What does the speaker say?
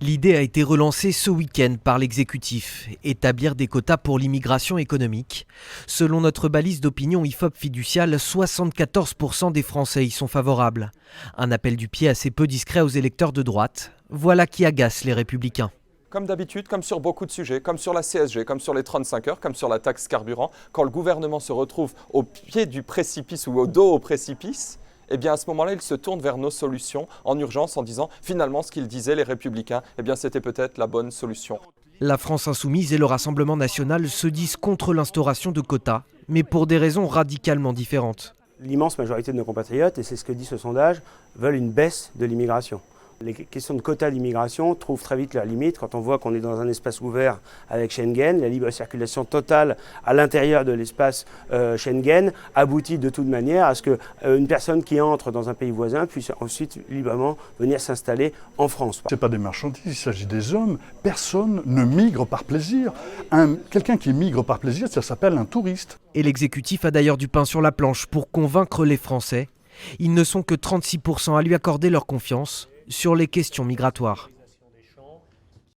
L'idée a été relancée ce week-end par l'exécutif, établir des quotas pour l'immigration économique. Selon notre balise d'opinion IFOP fiduciale, 74% des Français y sont favorables. Un appel du pied assez peu discret aux électeurs de droite. Voilà qui agace les Républicains. Comme d'habitude, comme sur beaucoup de sujets, comme sur la CSG, comme sur les 35 heures, comme sur la taxe carburant, quand le gouvernement se retrouve au pied du précipice ou au dos au précipice, eh bien à ce moment-là, il se tourne vers nos solutions en urgence en disant finalement ce qu'ils disaient les Républicains, eh bien c'était peut-être la bonne solution. La France insoumise et le Rassemblement national se disent contre l'instauration de quotas, mais pour des raisons radicalement différentes. L'immense majorité de nos compatriotes, et c'est ce que dit ce sondage, veulent une baisse de l'immigration. Les questions de quotas d'immigration trouvent très vite leur limite quand on voit qu'on est dans un espace ouvert avec Schengen. La libre circulation totale à l'intérieur de l'espace Schengen aboutit de toute manière à ce qu'une personne qui entre dans un pays voisin puisse ensuite librement venir s'installer en France. Ce n'est pas des marchandises, il s'agit des hommes. Personne ne migre par plaisir. Quelqu'un qui migre par plaisir, ça s'appelle un touriste. Et l'exécutif a d'ailleurs du pain sur la planche pour convaincre les Français. Ils ne sont que 36% à lui accorder leur confiance sur les questions migratoires.